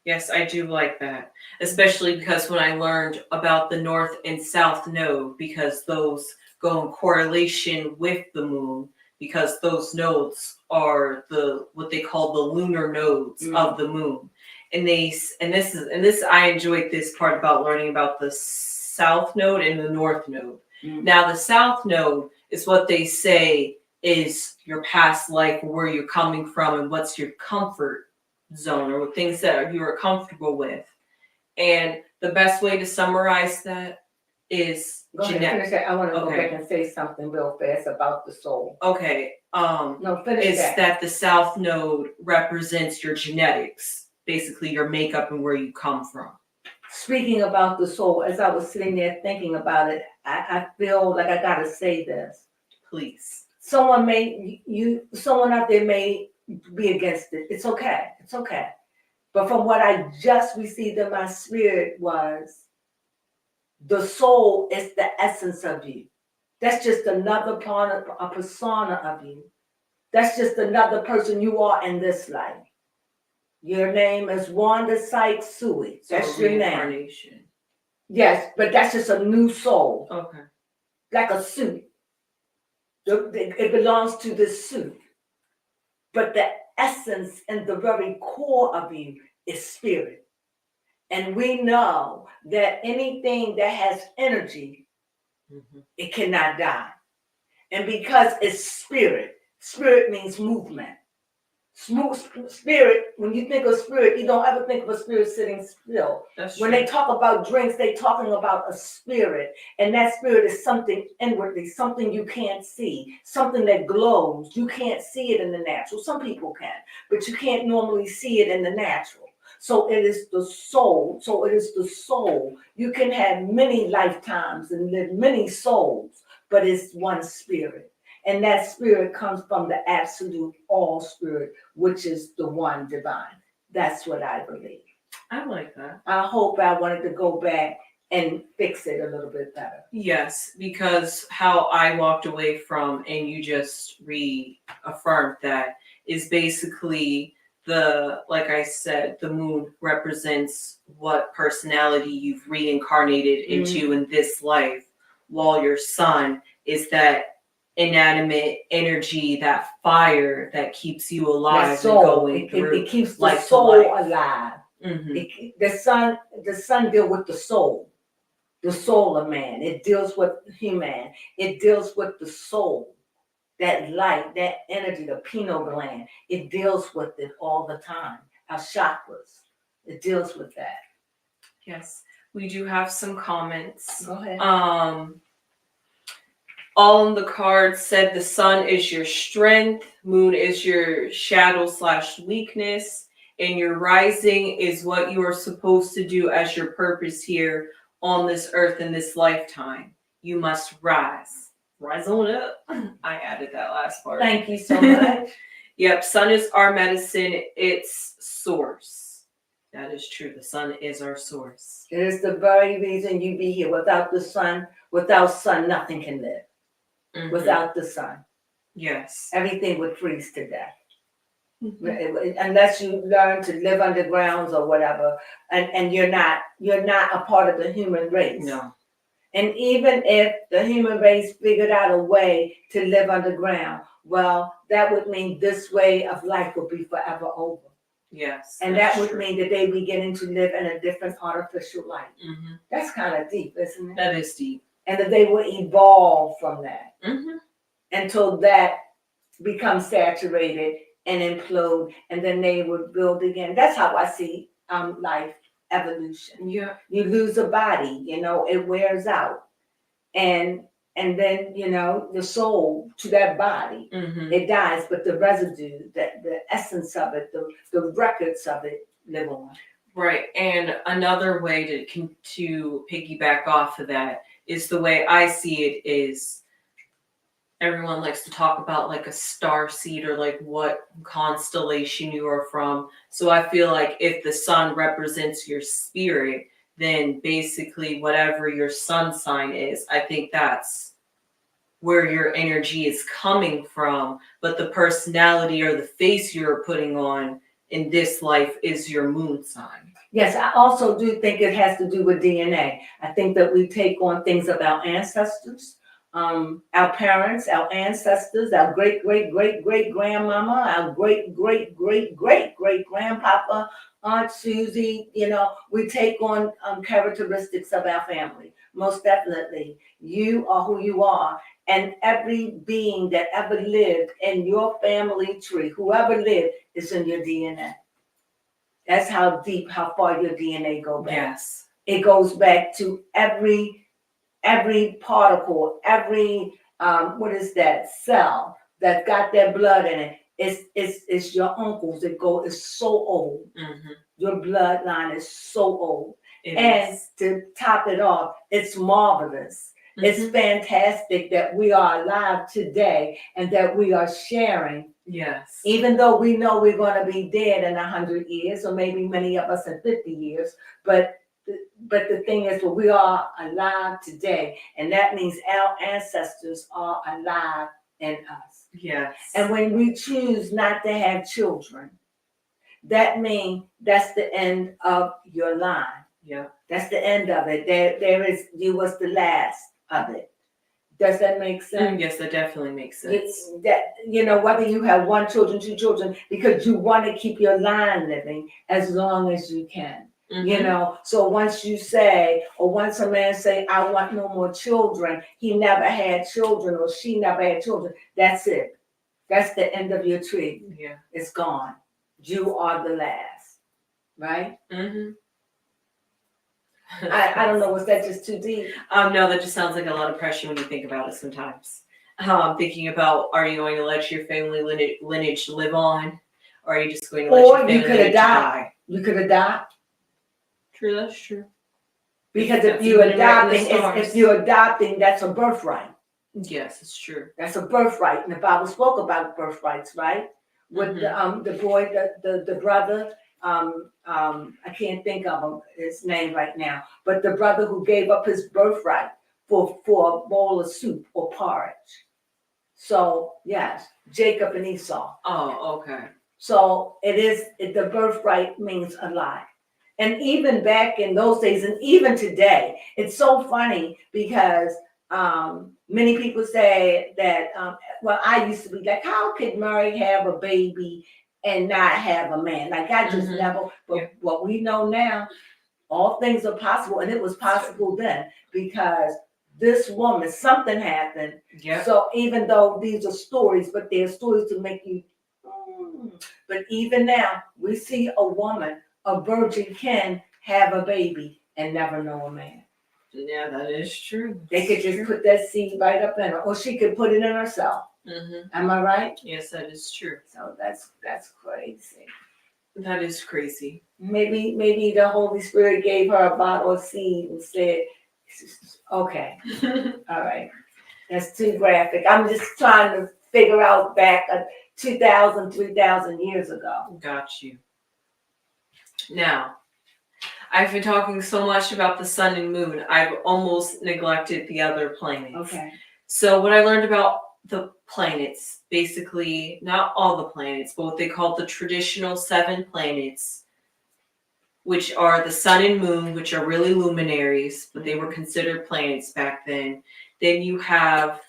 B: Yes, I do like that. Especially because when I learned about the North and South Node, because those go in correlation with the moon, because those nodes are what they call the lunar nodes of the moon. And this I enjoyed this part about learning about the South Node and the North Node. Now the South Node is what they say is your past life, where you're coming from, and what's your comfort zone, or things that you are comfortable with. And the best way to summarize that is
A: finish that. I want to go back and say something real fast about the soul.
B: Okay.
A: No, finish
B: is
A: that.
B: That the South Node represents your genetics, basically your makeup and where you come from. Speaking
A: about the soul, as I was sitting there thinking about it, I feel like I gotta say this.
B: Please.
A: Someone out there may be against it. It's okay. It's okay. But from what I just received in my spirit was, the soul is the essence of you. That's just another part of a persona of you. That's just another person you are in this life. Your name is Wanda Sykes Sui. That's your name. Yes, but that's just a new soul.
B: Okay.
A: Like a suit. It belongs to this suit. But the essence and the very core of you is spirit. And we know that anything that has energy, it cannot die. And because it's spirit means movement. Spirit, when you think of spirit, you don't ever think of a spirit sitting still. When they talk about drinks, they're talking about a spirit. And that spirit is something inwardly, something you can't see, something that glows. You can't see it in the natural. Some people can, but you can't normally see it in the natural. So it is the soul. You can have many lifetimes and live many souls, but it's one spirit. And that spirit comes from the absolute all spirit, which is the one divine. That's what I believe.
B: I like that.
A: I hope I wanted to go back and fix it a little bit better.
B: Yes, because how I walked away from, and you just reaffirmed that, is basically like I said, the moon represents what personality you've reincarnated into in this life, while your sun is that inanimate energy, that fire that keeps you alive and going through.
A: It keeps the soul alive.
B: Mm-hmm.
A: The sun deals with the soul of man. It deals with human. It deals with the soul, that light, that energy, the pineal gland. It deals with it all the time. Our chakras. It deals with that.
B: Yes, we do have some comments.
A: Go ahead.
B: All in the cards said the sun is your strength, moon is your shadow/weakness, and your rising is what you are supposed to do as your purpose here on this earth in this lifetime. You must rise. Rise on up. I added that last part.
A: Thank you so much.
B: Yep, sun is our medicine, its source. That is true. The sun is our source.
A: It is the very reason you be here. Without sun, nothing can live.
B: Mm-hmm.
A: Without the sun.
B: Yes.
A: Everything would freeze to death. Mm-hmm. Unless you learn to live underground or whatever, and you're not a part of the human race.
B: No.
A: And even if the human race figured out a way to live underground, well, that would mean this way of life will be forever over.
B: Yes.
A: And that would mean that they beginning to live in a different artificial life.
B: Mm-hmm.
A: That's kind of deep, isn't it?
B: That is deep.
A: And that they will evolve from that
B: until
A: that becomes saturated and implode, and then they would build again. That's how I see life evolution.
B: Yeah.
A: You lose a body, it wears out. And then, the soul to that body, it dies, but the residue, the essence of it, the records of it live on.
B: Right. And another way to piggyback off of that is the way I see it is everyone likes to talk about like a star seed or like what constellation you are from. So I feel like if the sun represents your spirit, then basically whatever your sun sign is, I think that's where your energy is coming from. But the personality or the face you're putting on in this life is your moon sign.
A: Yes, I also do think it has to do with DNA. I think that we take on things of our ancestors, our parents, our ancestors, our great-great-great-great-grandmama, our great-great-great-great-great-grandpapa, Aunt Susie, we take on characteristics of our family. Most definitely. You are who you are. And every being that ever lived in your family tree, whoever lived, is in your DNA. That's how far your DNA goes back.
B: Yes.
A: It goes back to every particle, every cell that got that blood in it. It's your uncles that go. It's so old.
B: Mm-hmm.
A: Your bloodline is so old.
B: It is.
A: To top it off, it's marvelous. Mm-hmm. It's fantastic that we are alive today and that we are sharing.
B: Yes.
A: Even though we know we're going to be dead in 100 years, or maybe many of us in 50 years, but the thing is, we are alive today, and that means our ancestors are alive in us.
B: Yes.
A: And when we choose not to have children, that means that's the end of your line.
B: Yeah.
A: That's the end of it. You was the last of it. Does that make sense?
B: Yes, that definitely makes sense.
A: Whether you have 1 children, 2 children, because you want to keep your line living as long as you can. Mm-hmm. So once you say, or once a man say, I want no more children, he never had children or she never had children, that's it. That's the end of your tree.
B: Yeah.
A: It's gone. You are the last. Right?
B: Mm-hmm.
A: I don't know, was that just too deep?
B: No, that just sounds like a lot of pressure when you think about it sometimes. Thinking about, are you going to let your family lineage live on? Or are you just going to let your family lineage die?
A: You could adopt.
B: True, that's true.
A: Because if you're adopting, that's a birthright.
B: Yes, it's true.
A: That's a birthright. And the Bible spoke about birthrights, right? With the boy, the brother, I can't think of his name right now, but the brother who gave up his birthright for a bowl of soup or porridge. So yes, Jacob and Esau.
B: Oh, okay.
A: So the birthright means a lot. And even back in those days, and even today, it's so funny because many people say that, I used to be like, how could Mary have a baby and not have a man. Like I just
B: Mhm.
A: never, but
B: Yeah.
A: what we know now, all things are possible, and it was possible then because this woman, something happened.
B: Yep.
A: So even though these are stories, but they're stories to make you, but even now, we see a woman, a virgin can have a baby and never know a man.
B: Yeah, that is true.
A: They could just put that seed right up in her, or she could put it in herself.
B: Mm-hmm.
A: Am I right?
B: Yes, that is true.
A: So that's crazy.
B: That is crazy.
A: Maybe the Holy Spirit gave her a bottle of seed and said, okay, all right. That's too graphic. I'm just trying to figure out back 2,000, 3,000 years ago.
B: Got you. Now, I've been talking so much about the sun and moon, I've almost neglected the other planets.
A: Okay.
B: So what I learned about the planets, basically, not all the planets, but what they call the traditional 7 planets, which are the sun and moon, which are really luminaries, but they were considered planets back then. Then you have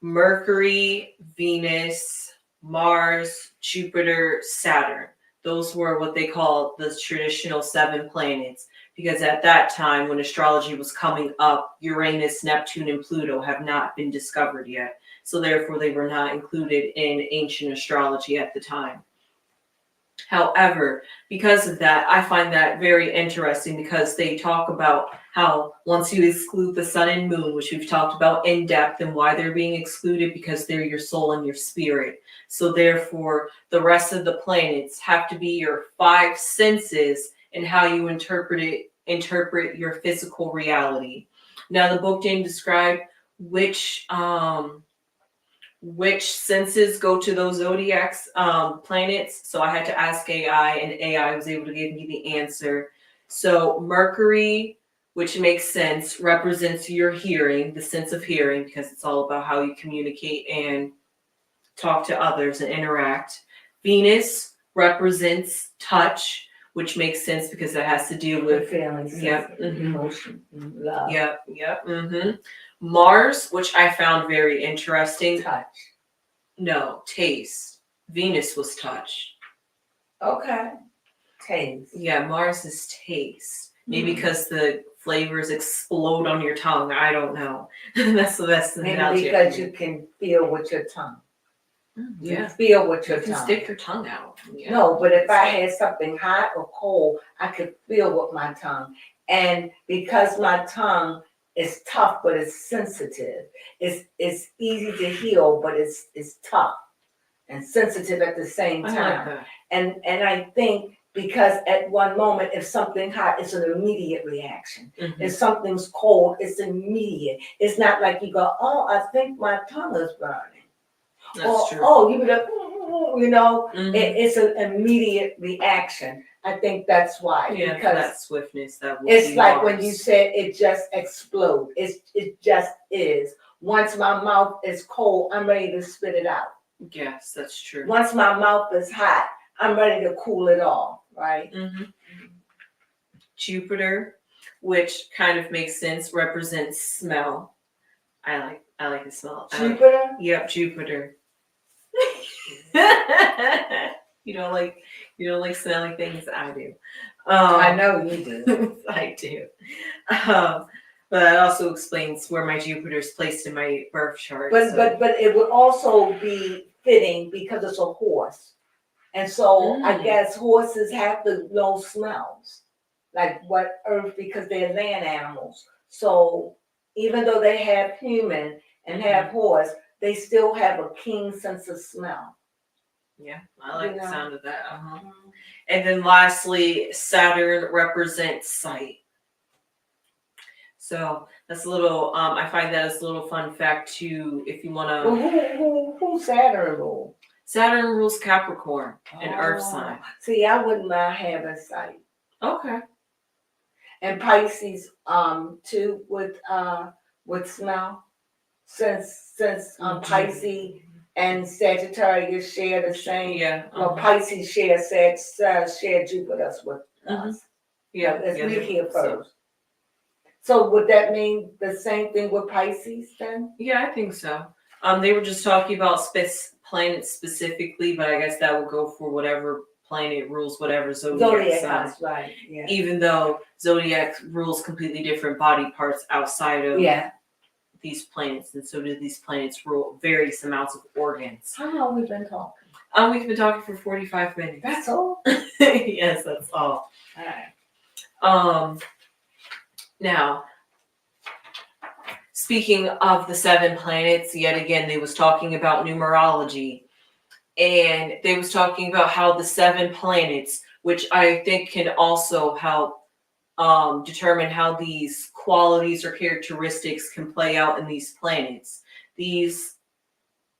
B: Mercury, Venus, Mars, Jupiter, Saturn. Those were what they call the traditional 7 planets, because at that time, when astrology was coming up, Uranus, Neptune, and Pluto have not been discovered yet. So therefore, they were not included in ancient astrology at the time. However, because of that, I find that very interesting because they talk about how once you exclude the sun and moon, which we've talked about in depth, and why they're being excluded, because they're your soul and your spirit. So therefore, the rest of the planets have to be your 5 senses and how you interpret your physical reality. Now, the book didn't describe which senses go to those zodiacs planets. So I had to ask AI, and AI was able to give me the answer. So Mercury, which makes sense, represents your hearing, the sense of hearing, because it's all about how you communicate and talk to others and interact. Venus represents touch, which makes sense because it has to deal with
A: feelings, emotion, love.
B: Yep. Mars, which I found very interesting.
A: Touch.
B: No, taste. Venus was touch.
A: Okay. Taste.
B: Yeah, Mars is taste. Maybe because the flavors explode on your tongue. I don't know. That's the best analogy.
A: Maybe because you can feel with your tongue.
B: You
A: feel with your
B: you can
A: tongue.
B: stick your tongue out. Yeah.
A: No, but if I had something hot or cold, I could feel with my tongue. And because my tongue is tough, but it's sensitive, it's easy to heal, but it's tough and sensitive at the same
B: I
A: time.
B: like that.
A: And I think because at one moment, if something hot, it's an immediate reaction.
B: Mhm.
A: If something's cold, it's immediate. It's not like you go, oh, I think my tongue is burning.
B: That's true.
A: Oh, you be like,
B: Mhm.
A: it's an immediate reaction. I think that's why.
B: Yeah,
A: because
B: that swiftness. That will
A: it's
B: be
A: like
B: Mars.
A: when you said it just explode. It just is. Once my mouth is cold, I'm ready to spit it out.
B: Yes, that's true.
A: Once my mouth is hot, I'm ready to cool it off, right?
B: Mm-hmm. Jupiter, which kind of makes sense, represents smell. I like the smell.
A: Jupiter?
B: Yep, Jupiter. You don't like smelly things? I do.
A: I know you do.
B: I do. But that also explains where my Jupiter is placed in my birth chart.
A: But it would also be fitting because it's a horse. And so I guess horses have to know smells, like what earth, because they're land animals. So even though they have human and have horse, they still have a keen sense of smell.
B: Yeah, I like the sound of that. And then lastly, Saturn represents sight. So that's a little. I find that as a little fun fact too. If you want to.
A: Well, who Saturn rule?
B: Saturn rules Capricorn, an Earth sign.
A: See, I wouldn't mind having sight.
B: Okay.
A: And Pisces, too, with smell, since Pisces and Sagittarius share the same.
B: Yeah.
A: Well, Pisces share Jupiter with us.
B: Yeah.
A: We here first. So would that mean the same thing with Pisces then?
B: Yeah, I think so. They were just talking about planets specifically, but I guess that will go for whatever planet rules whatever zodiac sign.
A: house, right? Yeah.
B: Even though zodiac rules completely different body parts outside of these planets, and so do these planets rule various amounts of organs.
A: How long we been talking?
B: We've been talking for 45 minutes.
A: That's all.
B: Yes, that's all.
A: All right.
B: Now, speaking of the 7 planets, yet again, they was talking about numerology, and they was talking about how the 7 planets, which I think can also help determine how these qualities or characteristics can play out in these planets. These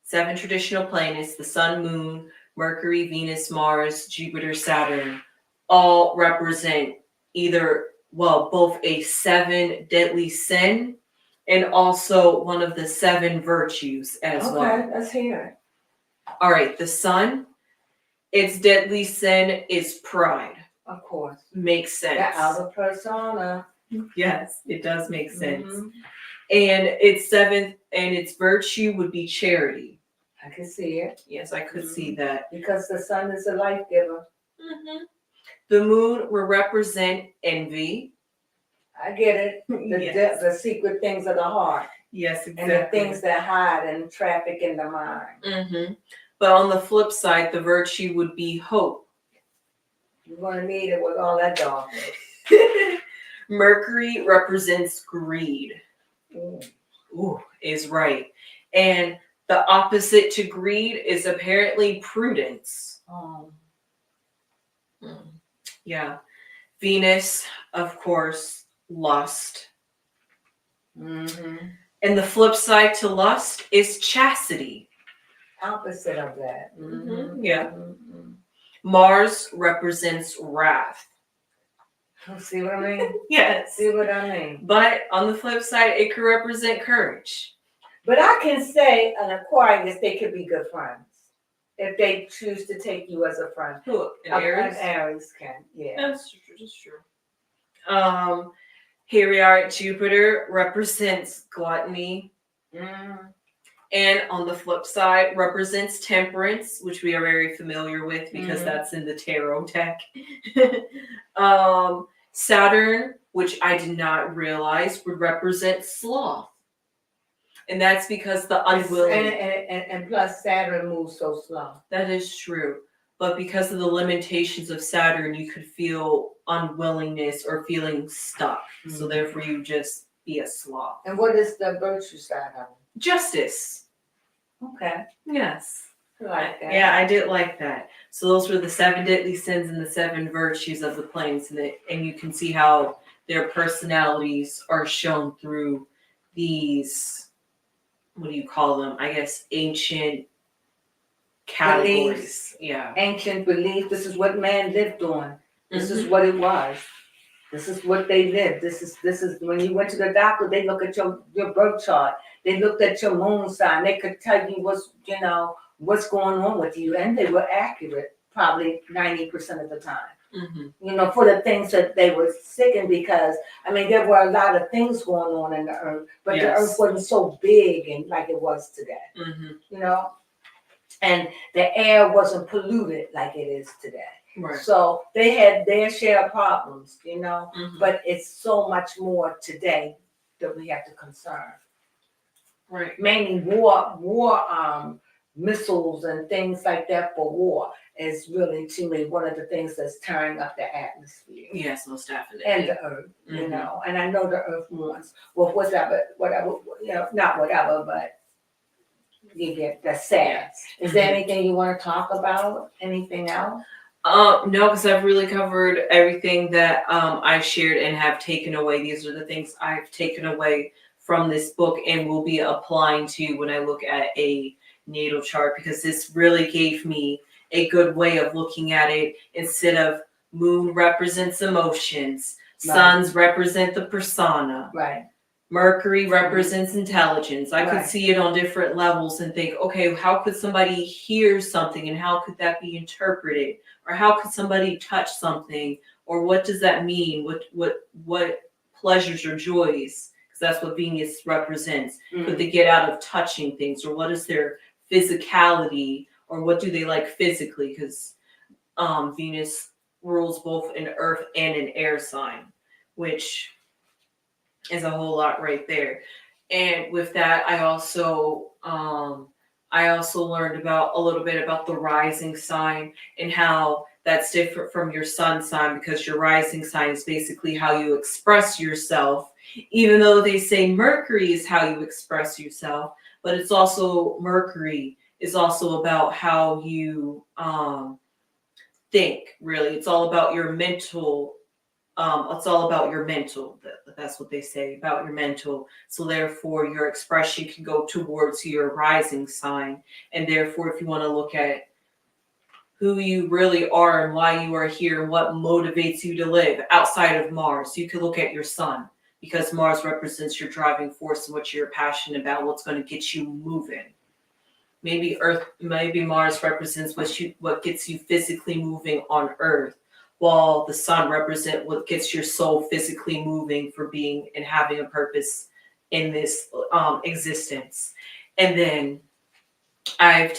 B: 7 traditional planets, the Sun, Moon, Mercury, Venus, Mars, Jupiter, Saturn, all represent either, both a 7 deadly sin and also one of the 7 virtues as well.
A: Okay, let's hear it.
B: All right, the Sun, its deadly sin is pride.
A: Of course.
B: Makes sense.
A: The outer persona.
B: Yes, it does make sense.
A: Mm-hmm.
B: And its virtue would be charity.
A: I can see it.
B: Yes, I could see that.
A: Because the sun is a life giver.
B: Mm-hmm. The moon will represent envy.
A: I get it. The secret things of the heart.
B: Yes, exactly.
A: And the things that hide and traffic in the mind.
B: Mm-hmm. But on the flip side, the virtue would be hope.
A: You're going to need it with all that darkness.
B: Mercury represents greed. Ooh, is right. And the opposite to greed is apparently prudence. Yeah. Venus, of course, lust.
A: Mm-hmm.
B: And the flip side to lust is chastity.
A: Opposite of that.
B: Mm-hmm. Yeah.
A: Mm-hmm.
B: Mars represents wrath.
A: See what I mean?
B: Yes.
A: See what I mean?
B: But on the flip side, it could represent courage.
A: But I can say an Aquarius, they could be good friends if they choose to take you as a friend.
B: Who? An Aries?
A: An Aries can, yeah.
B: That's true. Here we are at Jupiter, represents gluttony. And on the flip side, represents temperance, which we are very familiar with because that's in the tarot deck. Saturn, which I did not realize, would represent sloth. And that's because the unwilling.
A: And plus Saturn moves so slow.
B: That is true. But because of the limitations of Saturn, you could feel unwillingness or feeling stuck. So therefore you just be a sloth.
A: And what is the virtue side of it?
B: Justice.
A: Okay.
B: Yes.
A: I like that.
B: Yeah, I did like that. So those were the 7 deadly sins and the 7 virtues of the planets. And you can see how their personalities are shown through these, what do you call them? I guess ancient categories.
A: Beliefs.
B: Yeah.
A: Ancient belief. This is what man lived on. This is what it was. This is what they lived. This is when you went to the doctor, they look at your birth chart. They looked at your moon sign. They could tell you what's going on with you, and they were accurate probably 90% of the time. For the things that they were seeking, because there were a lot of things going on in the earth, but the earth wasn't so big and like it was today. And the air wasn't polluted like it is today.
B: Right.
A: So they had their share of problems, but it's so much more today that we have to concern.
B: Right.
A: Mainly war missiles and things like that for war is really, to me, one of the things that's tearing up the atmosphere.
B: Yes, most definitely.
A: And the earth, and I know the earth wants, whatever, not whatever, but you get the sad. Is there anything you want to talk about? Anything else?
B: No, because I've really covered everything that I shared and have taken away. These are the things I've taken away from this book and will be applying to when I look at a natal chart, because this really gave me a good way of looking at it. Instead of moon represents emotions, suns represent the persona.
A: Right.
B: Mercury represents intelligence. I could see it on different levels and think, okay, how could somebody hear something and how could that be interpreted? Or how could somebody touch something? Or what does that mean? What pleasures or joys? Because that's what Venus represents. Could they get out of touching things? Or what is their physicality, or what do they like physically, because Venus rules both an earth and an air sign, which is a whole lot right there. And with that, I also learned about a little bit about the rising sign and how that's different from your sun sign, because your rising sign is basically how you express yourself, even though they say Mercury is how you express yourself, but it's also Mercury is also about how you think, really. It's all about your mental. It's all about your mental. That's what they say, about your mental. So therefore, your expression can go towards your rising sign. And therefore, if you want to look at who you really are and why you are here and what motivates you to live outside of Mars, you can look at your sun, because Mars represents your driving force and what you're passionate about, what's going to get you moving. Maybe Mars represents what gets you physically moving on Earth, while the sun represents what gets your soul physically moving for being and having a purpose in this existence. And then I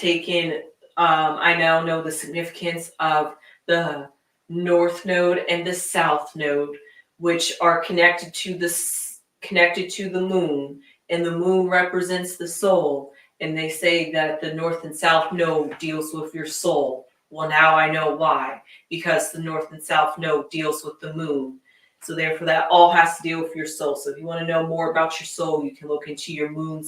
B: now know the significance of the North Node and the South Node, which are connected to the moon, and the moon represents the soul. And they say that the North and South Node deals with your soul. Well, now I know why, because the North and South Node deals with the moon. So therefore, that all has to deal with your soul. So if you want to know more about your soul, you can look into your moon,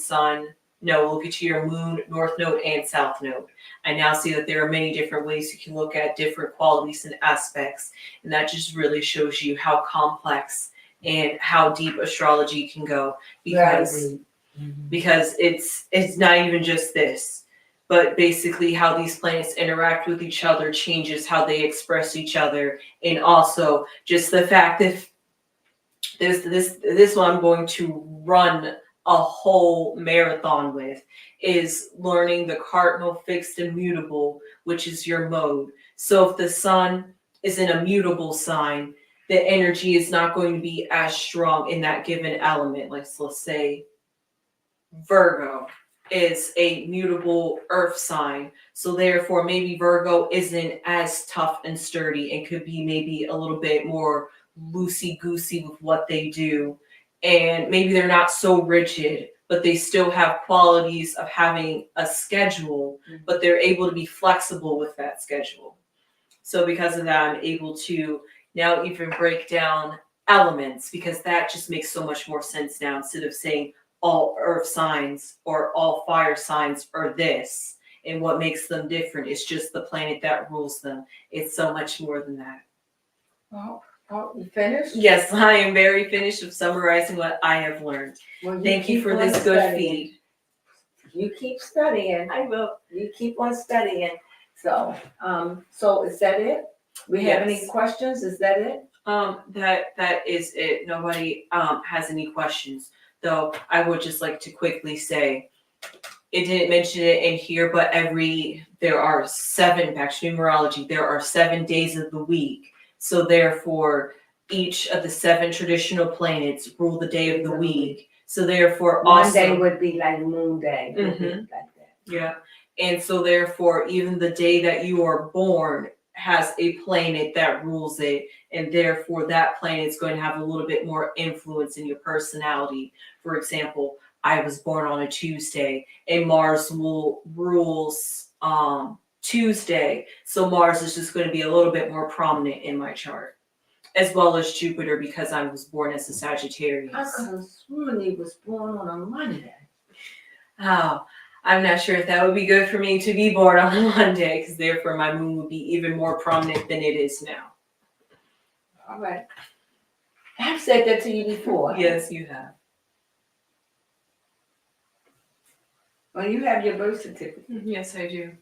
B: look into your moon, North Node, and South Node. I now see that there are many different ways you can look at different qualities and aspects. And that just really shows you how complex and how deep astrology can go. Because it's not even just this, but basically how these planets interact with each other changes how they express each other. And also just the fact that this one I'm going to run a whole marathon with is learning the cardinal, fixed, and mutable, which is your mode. So if the sun is in a mutable sign, the energy is not going to be as strong in that given element. Like, so let's say Virgo is a mutable earth sign. So therefore, maybe Virgo isn't as tough and sturdy and could be maybe a little bit more loosey-goosey with what they do. And maybe they're not so rigid, but they still have qualities of having a schedule, but they're able to be flexible with that schedule. So because of that, I'm able to now even break down elements, because that just makes so much more sense now, instead of saying all earth signs or all fire signs are this, and what makes them different is just the planet that rules them. It's so much more than that.
A: Well, you finished?
B: Yes, I am very finished with summarizing what I have learned.
A: Well,
B: Thank you for this good feed.
A: You keep studying.
B: I will.
A: You keep on studying. So, so is that it? We have any
B: Yes.
A: questions? Is that it?
B: That is it. Nobody has any questions. Though I would just like to quickly say, it didn't mention it in here, but there are 7, back to numerology, there are 7 days of the week. So therefore, each of the 7 traditional planets rule the day of the week. So therefore,
A: Monday would be like Moon Day.
B: Mhm.
A: Like that.
B: Yeah. And so therefore, even the day that you are born has a planet that rules it. And therefore, that planet is going to have a little bit more influence in your personality. For example, I was born on a Tuesday, and Mars rules Tuesday. So Mars is just going to be a little bit more prominent in my chart, as well as Jupiter, because I was born as a Sagittarius.
A: I could have sworn he was born on a Monday.
B: Oh, I'm not sure if that would be good for me to be born on a Monday, because therefore my moon would be even more prominent than it is now.
A: All right. I've said that to you before.
B: Yes, you have.
A: Well, you have your birth certificate.
B: Yes, I do.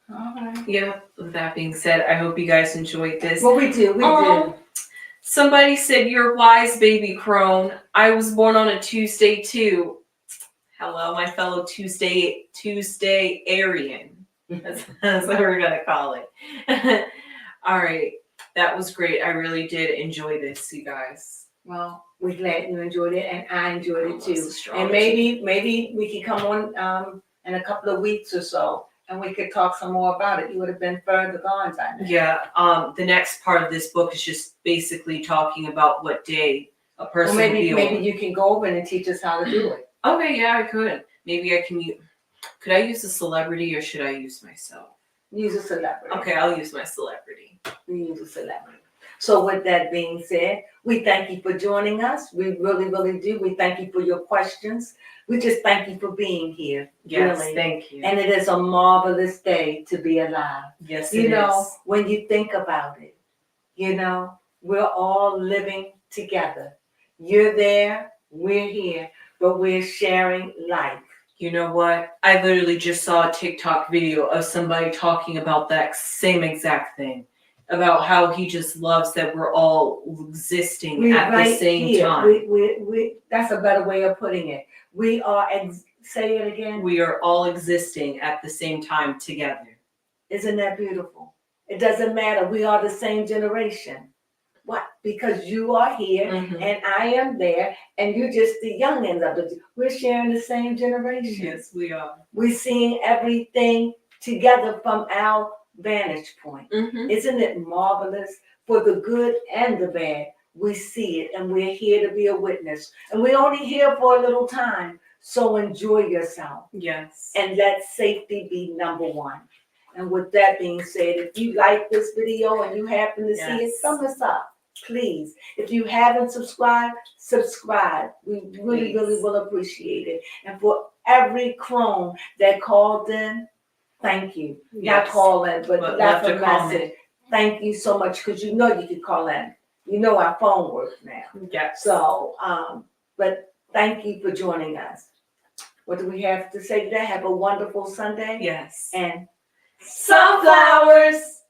A: All right.
B: Yeah, with that being said, I hope you guys enjoyed this.
A: Well, we do.
B: Somebody said, "You're wise, baby crone. I was born on a Tuesday too." Hello, my fellow Tuesday Aryan. That's what we're gonna call it. All right, that was great. I really did enjoy this, you guys.
A: Well, we're glad you enjoyed it, and I enjoyed it too. And
B: Astrology.
A: maybe we can come on in a couple of weeks or so, and we could talk some more about it. You would have been further gone by now.
B: Yeah. The next part of this book is just basically talking about what day a person
A: Well,
B: will be
A: maybe
B: on.
A: you can go over and teach us how to do it.
B: Okay, yeah, I could. Maybe I can use. Could I use a celebrity or should I use myself?
A: Use a celebrity.
B: Okay, I'll use my celebrity.
A: We use a celebrity. So with that being said, we thank you for joining us. We really, really do. We thank you for your questions. We just thank you for being here.
B: Yes,
A: really.
B: thank you.
A: And it is a marvelous day to be alive.
B: Yes,
A: You
B: it
A: know,
B: is.
A: when you think about it, we're all living together. You're there, we're here, but we're sharing life.
B: You know what? I literally just saw a TikTok video of somebody talking about that same exact thing. About how he just loves that we're all existing
A: We're
B: at the
A: right
B: same
A: here.
B: time.
A: We that's a better way of putting it. We are, say it again.
B: We are all existing at the same time together.
A: Isn't that beautiful? It doesn't matter. We are the same generation. What? Because you are here
B: Mhm.
A: and I am there, and you're just the youngins of it. We're sharing the same generation.
B: Yes, we are.
A: We're seeing everything together from our vantage point.
B: Mm-hmm.
A: Isn't it marvelous? For the good and the bad, we see it, and we're here to be a witness. And we're only here for a little time, so enjoy yourself.
B: Yes.
A: And let safety be number one. And with that being said, if you like this video and you happen to see it,
B: Yes.
A: thumb us up, please. If you haven't subscribed, subscribe. We really,
B: Please.
A: really will appreciate it. And for every crone that called in, thank you. Not
B: Yes.
A: call in, but
B: But
A: left
B: left
A: a
B: a comment.
A: message. Thank you so much, because you know you can call in. You know our phone works now.
B: Yes.
A: So, but thank you for joining us. What do we have to say today? Have a wonderful Sunday.
B: Yes.
A: And
B: Sunflowers!